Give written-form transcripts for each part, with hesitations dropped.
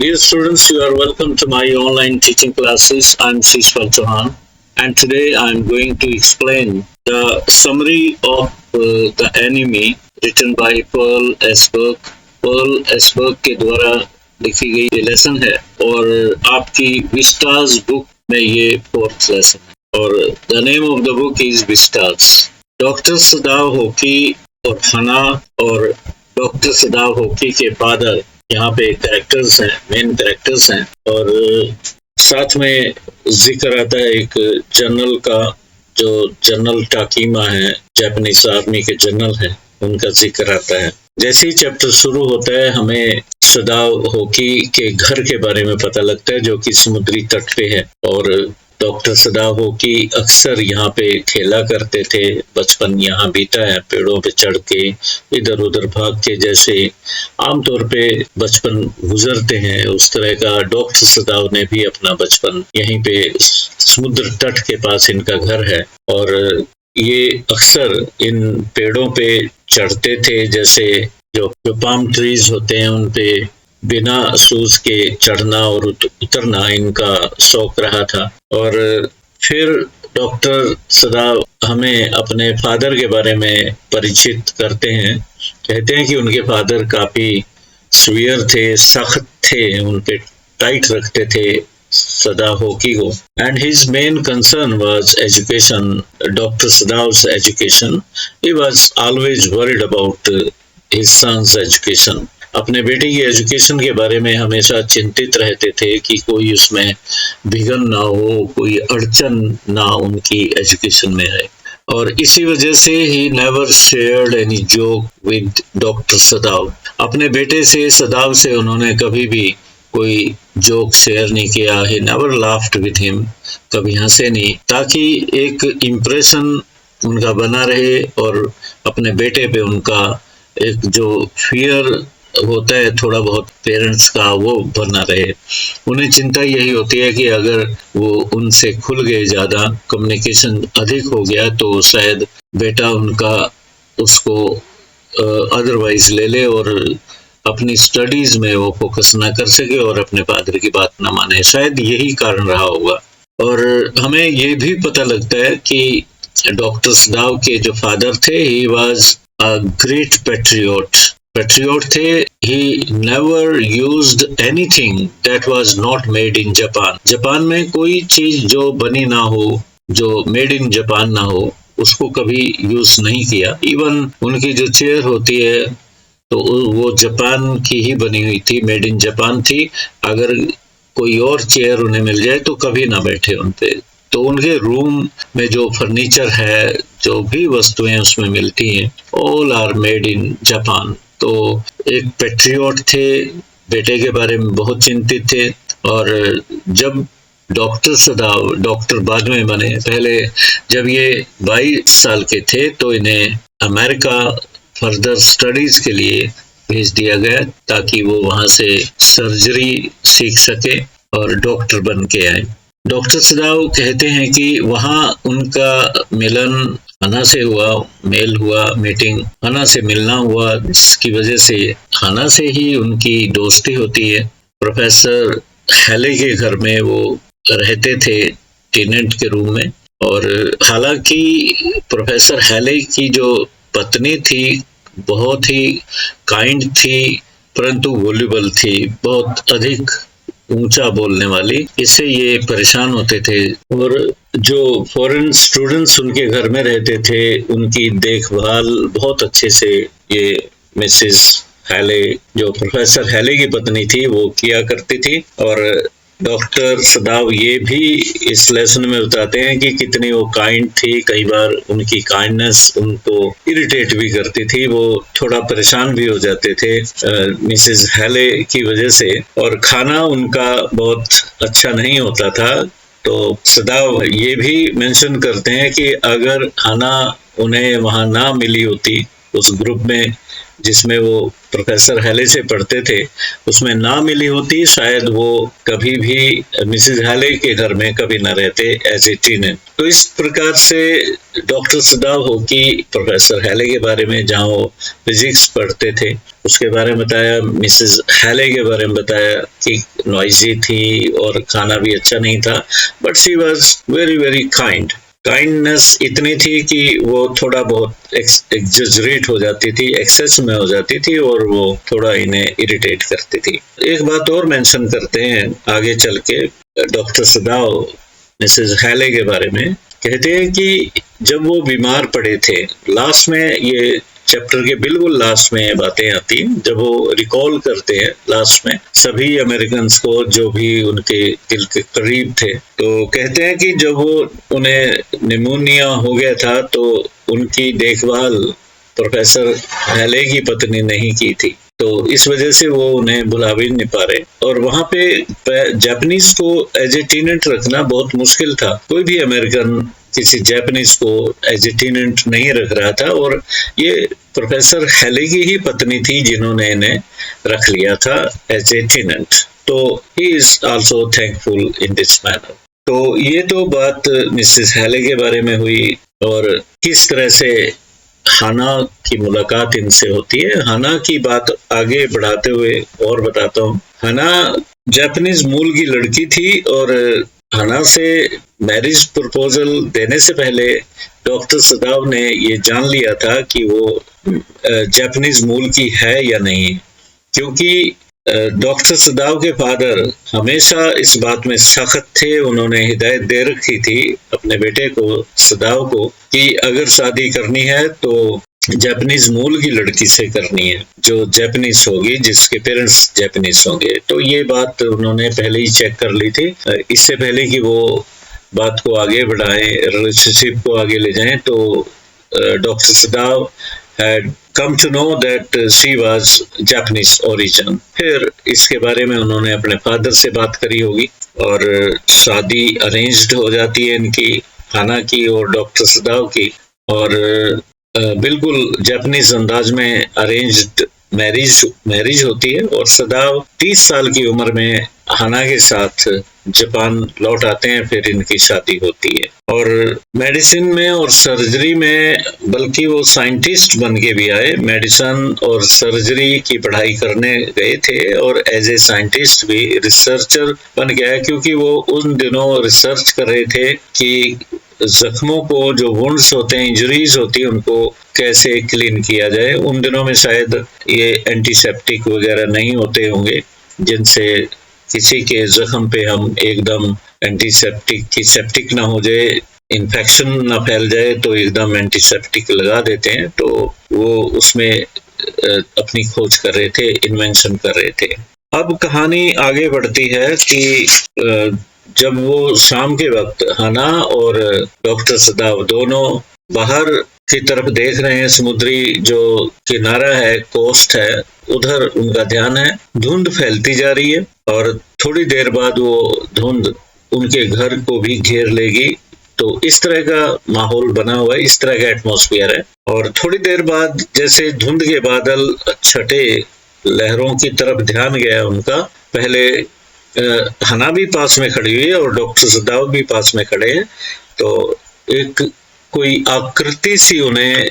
Dear students, you are welcome to my online teaching classes. I'm Shishwal Chauhan, and today I'm going to explain the summary of the anime written by Pearl S. Burke. Pearl S. Burke के द्वारा लिखी गई ये lesson है और आपकी Vistas book में ये फोर्थ लेसन है और the name of the book is Vistas. Doctor Sadao Hoki और हना और डॉक्टर सदाव होकी के फादर यहाँ पे कैरेक्टर्स हैं, मेन कैरेक्टर्स हैं और साथ में जिक्र आता है एक जनरल का, जो जनरल टाकीमा है, जापानीज आर्मी के जनरल हैं, उनका जिक्र आता है। जैसे ही चैप्टर शुरू होता है हमें सदाव होकी के घर के बारे में पता लगता है जो कि समुद्री तट पे है और डॉक्टर सदाव होकी अक्सर यहाँ पे खेला करते थे, बचपन यहाँ बीता है, पेड़ों पे चढ़ के इधर उधर भाग के, जैसे आमतौर पे बचपन गुजरते हैं उस तरह का डॉक्टर सदाव ने भी अपना बचपन यहीं पे समुद्र तट के पास इनका घर है और ये अक्सर इन पेड़ों पे चढ़ते थे, जैसे जो पाम ट्रीज होते हैं उन पे बिना शूज के चढ़ना और उतरना इनका शौक रहा था। और फिर डॉक्टर सदाव हमें अपने फादर के बारे में परिचित करते हैं। कहते हैं कि उनके फादर काफी स्वीयर थे, सख्त थे, उन पे टाइट रखते थे सदाव होकी को। And his main concern was education, doctor Sadao's education. He was always worried about his son's education. अपने बेटे की एजुकेशन के बारे में हमेशा चिंतित रहते थे कि कोई उसमें विघन ना हो, कोई अड़चन ना उनकी एजुकेशन में है। और इसी वजह से he never shared any joke with doctor सदाव। अपने बेटे से सदाव से उन्होंने कभी भी कोई जोक शेयर नहीं किया। He never laughed with him, कभी हंसे नहीं, ताकि एक इम्प्रेशन उनका बना रहे और अपने बेटे पे उनका एक जो फियर होता है थोड़ा बहुत पेरेंट्स का, वो बना रहे। उन्हें चिंता यही होती है कि अगर वो उनसे खुल गए, ज़्यादा कम्युनिकेशन अधिक हो गया तो शायद बेटा उनका उसको अदरवाइज ले ले और अपनी स्टडीज में वो फोकस ना कर सके और अपने फादर की बात ना माने। शायद यही कारण रहा होगा। और हमें ये भी पता लगता है कि डॉक्टर सदाव के जो फादर थे, he was a great patriot थे। He never used anything that was not made in Japan. Japan में कोई चीज जो बनी ना हो, जो मेड इन जापान ना हो, उसको कभी यूज नहीं किया। इवन उनकी जो चेयर होती है तो वो जापान की ही बनी हुई थी, मेड इन जापान थी। अगर कोई और चेयर उन्हें मिल जाए तो कभी ना बैठे उन पे। तो उनके रूम में जो फर्नीचर है, जो भी वस्तुएं उसमें मिलती हैं, all are made in Japan. तो एक पैट्रियोट थे, बेटे के बारे में बहुत चिंतित थे। और जब डॉक्टर सदाव, डॉक्टर बाद में बने, पहले जब ये 22 साल के थे तो इन्हें अमेरिका फर्दर स्टडीज के लिए भेज दिया गया ताकि वो वहाँ से सर्जरी सीख सके और डॉक्टर बन के आए। डॉक्टर सदाव कहते हैं कि वहाँ उनका मिलन हना से हुआ, मेल हुआ, मीटिंग हना से मिलना हुआ, जिसकी वजह से हना से ही उनकी दोस्ती होती है। प्रोफेसर हैले के घर में वो रहते थे टेनेंट के रूम में। और हालांकि प्रोफेसर हैले की जो पत्नी थी बहुत ही काइंड थी, परंतु वॉल्यूबल थी, बहुत अधिक ऊंचा बोलने वाली। इससे ये परेशान होते थे। और जो फॉरेन स्टूडेंट्स उनके घर में रहते थे उनकी देखभाल बहुत अच्छे से ये मिसेस हैले, जो प्रोफेसर हैले की पत्नी थी, वो किया करती थी। और डॉक्टर सदाव ये भी इस लेसन में बताते हैं कि कितनी वो काइंड थी। कई बार उनकी काइंडनेस उनको इरिटेट भी करती थी, वो थोड़ा परेशान भी हो जाते थे मिसेस हैले की वजह से। और खाना उनका बहुत अच्छा नहीं होता था। तो सदाव ये भी मेंशन करते हैं कि अगर हना उन्हें वहां ना मिली होती उस ग्रुप में, जिसमें वो प्रोफेसर हैले से पढ़ते थे उसमें ना मिली होती, शायद वो कभी भी मिसेस हैले के घर में कभी न रहते एज ए टीनेजर। तो इस प्रकार से डॉक्टर सदाव होकी प्रोफेसर हैले के बारे में, जहाँ वो फिजिक्स पढ़ते थे, उसके बारे में बताया। मिसेस हैले के बारे में बताया कि नॉइजी थी और खाना भी अच्छा नहीं था, but she was very very kind. Kindness इतनी थी कि वो थोड़ा बहुत एक्सेजरेट हो जाती थी, एक्सेस में हो जाती थी, और वो थोड़ा इन्हें इरिटेट करती थी। एक बात और मेंशन करते हैं आगे चल के, डॉक्टर सदाव मिसेस हैले के बारे में कहते हैं कि जब वो बीमार पड़े थे, लास्ट में ये चैप्टर के बिल्कुल लास्ट में ये बातें आती हैं, जब वो रिकॉल करते हैं लास्ट में सभी अमेरिकन को जो भी उनके दिल के करीब थे, तो कहते हैं कि जब वो उन्हें निमोनिया हो गया था तो उनकी देखभाल प्रोफेसर हैले की पत्नी नहीं की थी, तो इस वजह से वो उन्हें बुला भी नहीं पा रहे। और वहां पे जापानीज को एज ए टीनेंट रखना बहुत मुश्किल था। कोई भी अमेरिकन किसी जापानीज को एज ए टीनेंट नहीं रख रहा था, और ये प्रोफेसर हैले की ही पत्नी थी जिन्होंने इन्हें रख लिया था एज ए टीनेंट। तो he is also thankful in this manner. तो ये तो बात मिसेस हैले के बारे में हुई, और किस तरह से हाना की मुलाकात इनसे होती है। हाना की बात आगे बढ़ाते हुए और बताता हूँ। हाना जापानीज मूल की लड़की थी, और हाना से मैरिज प्रपोजल देने से पहले डॉक्टर सदाव ने ये जान लिया था कि वो जापानीज मूल की है या नहीं, क्योंकि डॉक्टर सदाव के फादर हमेशा इस बात में सख्त थे। उन्होंने हिदायत दे रखी थी अपने बेटे को, सदाव को, कि अगर शादी करनी है तो जापानीज मूल की लड़की से करनी है, जो जापानीज होगी, जिसके पेरेंट्स जापानीज होंगे। तो ये बात उन्होंने पहले ही चेक कर ली थी, इससे पहले कि वो बात को आगे बढ़ाएं, रिलेशनशिप को आगे ले जाएं। तो doctor सदाव had come to know that she was Japanese origin। फिर इसके बारे में उन्होंने अपने फादर से बात करी होगी, और शादी अरेंज्ड हो जाती है इनकी, हाना की और डॉक्टर सदाव की, और बिल्कुल जापानीज अंदाज में अरेंज्ड मैरिज होती है। और सदाव 30 साल की उम्र में हाना के साथ जापान लौट आते हैं, फिर इनकी शादी होती है। और मेडिसिन में और सर्जरी में, बल्कि वो साइंटिस्ट बन के भी आए, मेडिसिन और सर्जरी की पढ़ाई करने गए थे, और एज ए साइंटिस्ट भी रिसर्चर बन गया, क्योंकि वो उन दिनों रिसर्च कर रहे थे कि जख्मों को, जो वुंड्स होते हैं, इंजरीज होती है, उनको कैसे क्लीन किया जाए। उन दिनों में शायद ये एंटीसेप्टिक वगैरह नहीं होते होंगे, जिनसे किसी के जख्म पे हम एकदम एंटीसेप्टिक की सेप्टिक ना हो जाए, इन्फेक्शन ना फैल जाए, तो एकदम एंटीसेप्टिक लगा देते हैं। तो वो उसमें अपनी खोज कर रहे थे, इन्वेंशन कर रहे थे। अब कहानी आगे बढ़ती है कि जब वो शाम के वक्त हाना और डॉक्टर सदाव दोनों बाहर की तरफ देख रहे हैं, समुद्री जो किनारा है, कोस्ट है, उधर उनका ध्यान है। धुंध फैलती जा रही है, और थोड़ी देर बाद वो धुंध उनके घर को भी घेर लेगी। तो इस तरह का माहौल बना हुआ है, इस तरह का एटमॉस्फेयर है। और थोड़ी देर बाद जैसे धुंध के बादल छटे, लहरों की तरफ ध्यान गया उनका। पहले हना भी पास में खड़ी हुई है और डॉक्टर सदाव भी पास में खड़े हैं। तो एक कोई आकृति सी उन्हें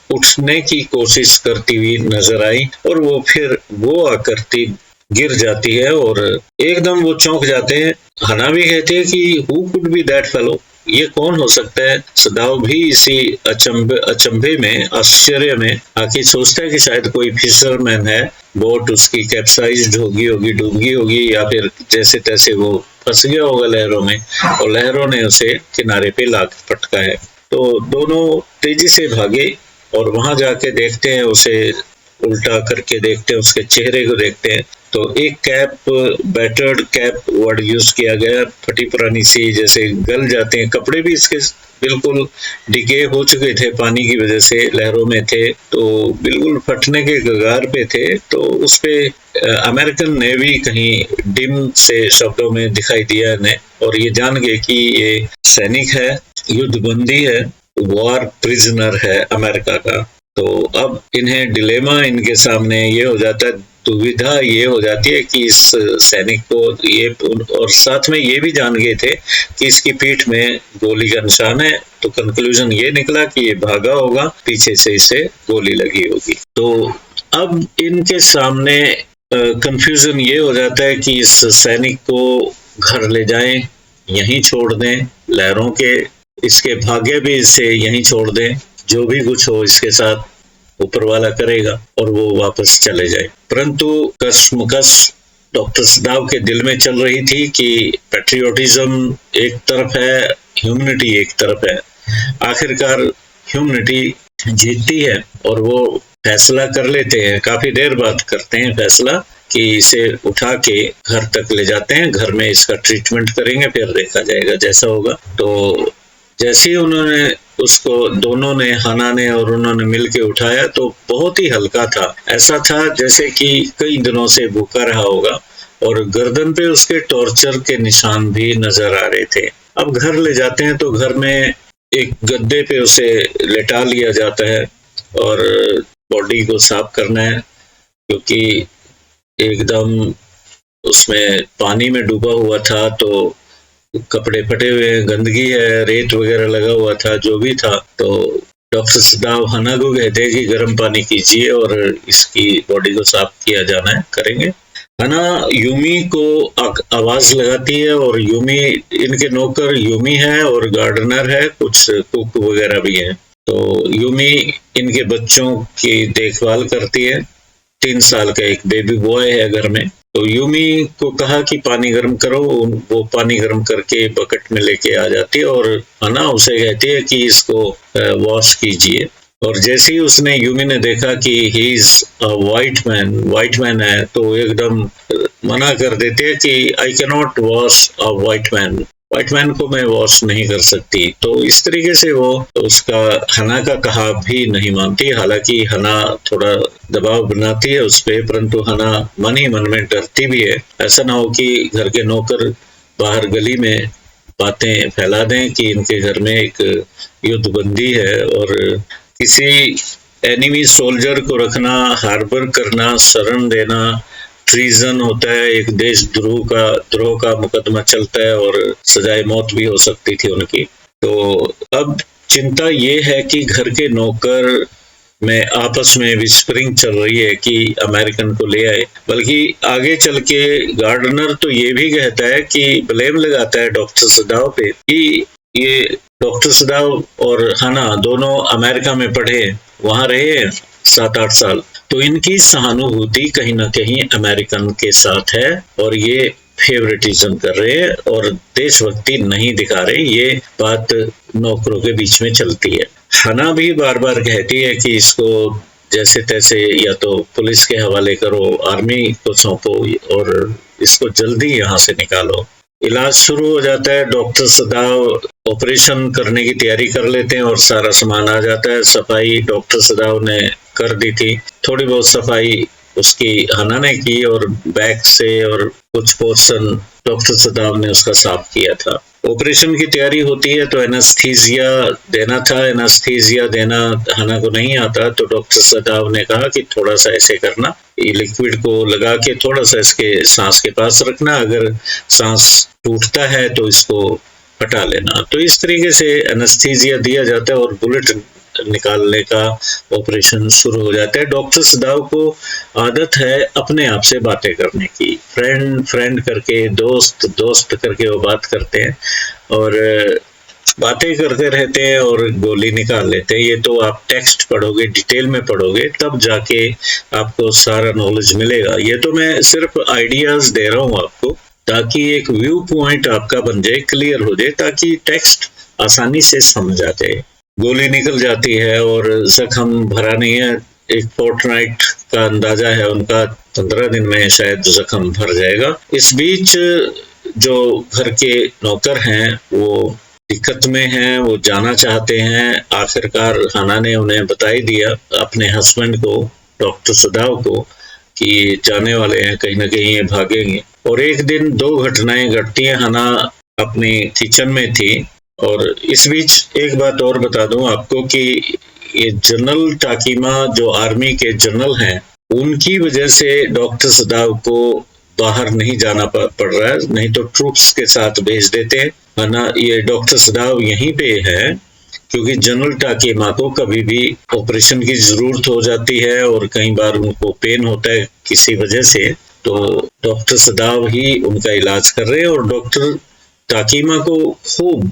उठने की कोशिश करती हुई नजर आई, और वो फिर वो आकृति गिर जाती है, और एकदम वो चौंक जाते हैं। हना भी कहते हैं कि who could be that fellow, ये कौन हो सकता है। सदाव भी इसी अचंभे में, आश्चर्य में आके सोचता है कि शायद कोई फिशरमैन है, बोट उसकी कैप्साइज्ड होगी, डूब गई होगी, या फिर जैसे तैसे वो फंस गया होगा लहरों में, और लहरों ने उसे किनारे पे ला पटका है। तो दोनों तेजी से भागे, और वहां जाके देखते हैं, उसे उल्टा करके देखते हैं, उसके चेहरे को देखते हैं। तो एक cap, battered cap word use किया गया, फटी पुरानी सी, जैसे गल जाते हैं। कपड़े भी इसके बिल्कुल डिके हो चुके थे, पानी की वजह से लहरों में थे, तो बिल्कुल फटने के कगार पे थे। तो उस पे अमेरिकन नेवी कहीं डिम से शब्दों में दिखाई दिया इन्हें, और ये जान गए कि ये सैनिक है, युद्धबंदी है, वॉर प्रिजनर है अमेरिका का। तो अब इन्हें डिलेमा इनके सामने ये हो जाता है, दुविधा ये हो जाती है कि इस सैनिक को ये, और साथ में ये भी जान गए थे कि इसकी पीठ में गोली का निशान है, तो कंक्लूजन ये निकला कि ये भागा होगा, पीछे से इसे गोली लगी होगी। तो अब इनके सामने कंफ्यूजन ये हो जाता है कि इस सैनिक को घर ले जाएं, यहीं छोड़ दें, लहरों के इसके भाग्य भी इसे यहीं छोड़ दें, जो भी कुछ हो इसके साथ ऊपर वाला करेगा, और वो वापस चले जाए। परंतु कसमकस डॉक्टर सदाव के दिल में चल रही थी कि पैट्रियोटिज्म एक तरफ है, ह्यूमनिटी एक तरफ है। आखिरकार ह्यूमनिटी जीतती है और वो फैसला कर लेते हैं, काफी देर बाद करते हैं फैसला कि इसे उठा के घर तक ले जाते हैं, घर में इसका ट्रीटमेंट करेंगे, फिर देखा जाएगा जैसा होगा। तो जैसे ही उन्होंने उसको, दोनों ने, हना ने और उन्होंने मिलके उठाया, तो बहुत ही हल्का था, ऐसा था जैसे कि कई दिनों से भूखा रहा होगा, और गर्दन पे उसके टॉर्चर के निशान भी नजर आ रहे थे। अब घर ले जाते हैं तो घर में एक गद्दे पे उसे लेटा लिया जाता है और बॉडी को साफ करना है, क्योंकि एकदम उसमें पानी में डूबा हुआ था, तो कपड़े फटे हुए, गंदगी है, रेत वगैरह लगा हुआ था, जो भी था। तो डॉक्टर सदाव हना को कहते हैं कि गर्म पानी कीजिए और इसकी बॉडी को साफ किया जाना है, करेंगे। हना यूमी को आवाज लगाती है, और यूमी, इनके नौकर यूमी है और गार्डनर है, कुछ कुक वगैरह भी है। तो यूमी इनके बच्चों की देखभाल करती है, 3 साल का एक बेबी बॉय है घर में। तो यूमी को कहा कि पानी गर्म करो, वो पानी गर्म करके बकेट में लेके आ जाती है, और हना उसे कहती है कि इसको वॉश कीजिए। और जैसे ही उसने, यूमी ने देखा कि he is a white man है, तो एकदम मना कर देते हैं कि I can not wash a white man को मैं वॉश नहीं कर सकती। तो इस तरीके से वो उसका, हना का कहा भी नहीं मानती। हालांकि हना थोड़ा दबाव बनाती है उस पर, परंतु हना मन ही मन में डरती भी है, ऐसा ना हो कि घर के नौकर बाहर गली में बातें फैला दें कि इनके घर में एक युद्धबंदी है। और किसी एनिमी सोल्जर को रखना, हार्बर करना, शरण देना ट्रीजन होता है, एक देशद्रोह का मुकदमा चलता है, और सजाए मौत भी हो सकती थी उनकी। तो अब चिंता ये है कि घर के नौकर में आपस में विस्परिंग चल रही है कि अमेरिकन को ले आए। बल्कि आगे चल के गार्डनर तो ये भी कहता है कि ब्लेम लगाता है डॉक्टर सदाव पे कि ये डॉक्टर सदाव और हना दोनों अमेरिका में पढ़े, वहां रहे 7-8 साल, तो इनकी सहानुभूति कहीं ना कहीं अमेरिकन के साथ है, और ये फेवरेटिज्म कर रहे हैं और देशभक्ति नहीं दिखा रहे। ये बात नौकरों के बीच में चलती है। हना भी बार बार कहती है कि इसको जैसे तैसे या तो पुलिस के हवाले करो, आर्मी को सौंपो, और इसको जल्दी यहाँ से निकालो। इलाज शुरू हो जाता है, डॉक्टर सदाव ऑपरेशन करने की तैयारी कर लेते हैं और सारा सामान आ जाता है। सफाई डॉक्टर सदाव ने कर दी थी, थोड़ी बहुत सफाई उसकी हना ने की, और बैक से और कुछ पोर्शन डॉक्टर सदाव ने उसका साफ किया था। ऑपरेशन की तैयारी होती है तो एनास्थीजिया देना था, एनास्थीजिया देना हना को नहीं आता, तो डॉक्टर सदाव ने कहा कि थोड़ा सा ऐसे करना, ये लिक्विड को लगा के थोड़ा सा इसके सांस के पास रखना, अगर सांस टूटता है तो इसको हटा लेना। तो इस तरीके से एनास्थीजिया दिया जाता है और बुलेट निकालने का ऑपरेशन शुरू हो जाता है। डॉक्टर सदाव को आदत है अपने आप से बातें करने की, फ्रेंड करके, दोस्त करके वो बात करते हैं और बातें करते रहते हैं और गोली निकाल लेते हैं। ये तो आप टेक्स्ट पढ़ोगे, डिटेल में पढ़ोगे, तब जाके आपको सारा नॉलेज मिलेगा। ये तो मैं सिर्फ आइडियाज दे रहा हूँ आपको, ताकि एक व्यू पॉइंट आपका बन जाए, क्लियर हो जाए, ताकि टेक्स्ट आसानी से समझ आ जाए। गोली निकल जाती है और जख्म भरा नहीं है, एक फोर्टनाइट का अंदाजा है उनका, 15 दिन में शायद जख्म भर जाएगा। इस बीच जो घर के नौकर हैं वो दिक्कत में हैं, वो जाना चाहते हैं। आखिरकार हना ने उन्हें बता ही दिया, अपने हस्बैंड को, डॉक्टर सदाव को, कि जाने वाले हैं, कहीं ना कहीं ये भागेंगे। और एक दिन 2 घटनाएं घटती हैं। हना अपनी किचन में थी, और इस बीच एक बात और बता दूं आपको कि ये जनरल टाकीमा जो आर्मी के जनरल हैं, उनकी वजह से डॉक्टर सदाव को बाहर नहीं जाना पड़ रहा है, नहीं तो ट्रूप्स के साथ भेज देते हैं, वरना ये डॉक्टर सदाव यहीं पे है क्योंकि जनरल टाकीमा को कभी भी ऑपरेशन की जरूरत हो जाती है और कई बार उनको पेन होता है किसी वजह से, तो डॉक्टर सदाव ही उनका इलाज कर रहे हैं और डॉक्टर टाकीमा को खूब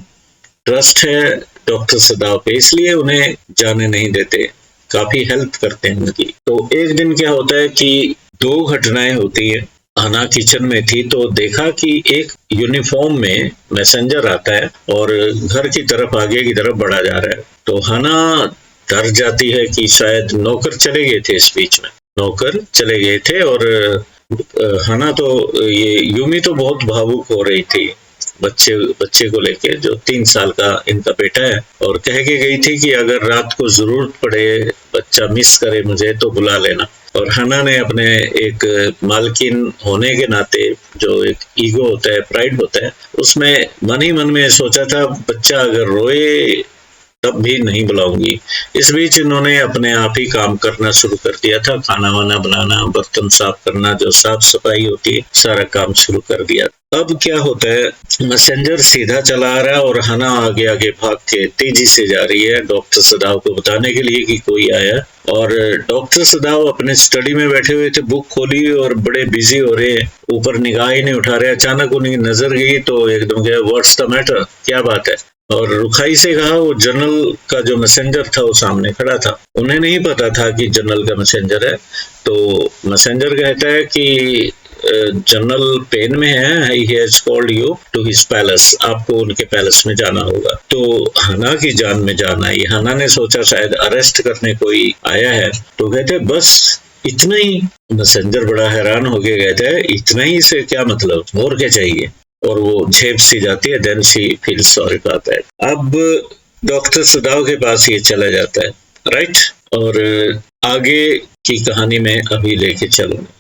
ट्रस्ट है डॉक्टर सदाव पे, इसलिए उन्हें जाने नहीं देते, काफी हेल्प करते हैं उनकी। तो एक दिन क्या होता है कि दो घटनाएं होती है। हना किचन में थी तो देखा कि एक यूनिफॉर्म में मैसेंजर आता है और घर की तरफ आगे की तरफ बढ़ा जा रहा है। तो हना डर जाती है कि शायद नौकर चले गए थे, इस बीच में नौकर चले गए थे और हना तो ये यूमी तो बहुत भावुक हो रही थी बच्चे को लेके, जो 3 साल का इनका बेटा है, और कह के गई थी कि अगर रात को जरूरत पड़े, बच्चा मिस करे मुझे तो बुला लेना। और हना ने अपने एक मालकिन होने के नाते, जो एक ईगो होता है, प्राइड होता है, उसमें मन ही मन में सोचा था बच्चा अगर रोए तब भी नहीं बुलाऊंगी। इस बीच इन्होंने अपने आप ही काम करना शुरू कर दिया था, खाना वाना बनाना, बर्तन साफ करना, जो साफ सफाई होती है, सारा काम शुरू कर दिया। अब क्या होता है, मैसेंजर सीधा चला आ रहा है और हना आगे आगे भाग के तेजी से जा रही है डॉक्टर सदाव को बताने के लिए कि कोई आया। और डॉक्टर सदाव अपने स्टडी में बैठे हुए थे, बुक खोली और बड़े बिजी हो रहे हैं, ऊपर निगाह ही नहीं उठा रहे। अचानक उनकी नजर गई तो एकदम क्या, व्हाट्स द मैटर, क्या बात है? और रुखाई से कहा, वो जनरल का जो मैसेंजर था वो सामने खड़ा था। उन्हें नहीं पता था कि जनरल का मैसेंजर है। तो मैसेंजर कहता है कि जनरल पेन में है, he has called you to his palace, आपको उनके पैलेस में जाना होगा। तो हना की जान में जान आई। हना ने सोचा शायद अरेस्ट करने कोई आया है, तो कहते बस इतना ही। मैसेंजर बड़ा हैरान हो गया, कहता है इतना ही से क्या मतलब, और क्या चाहिए? और वो झेप सी जाती है। Then she feel sorry for that. अब डॉक्टर सदाव के पास ये चला जाता है, राइट। और आगे की कहानी में अभी लेके चलूंगा।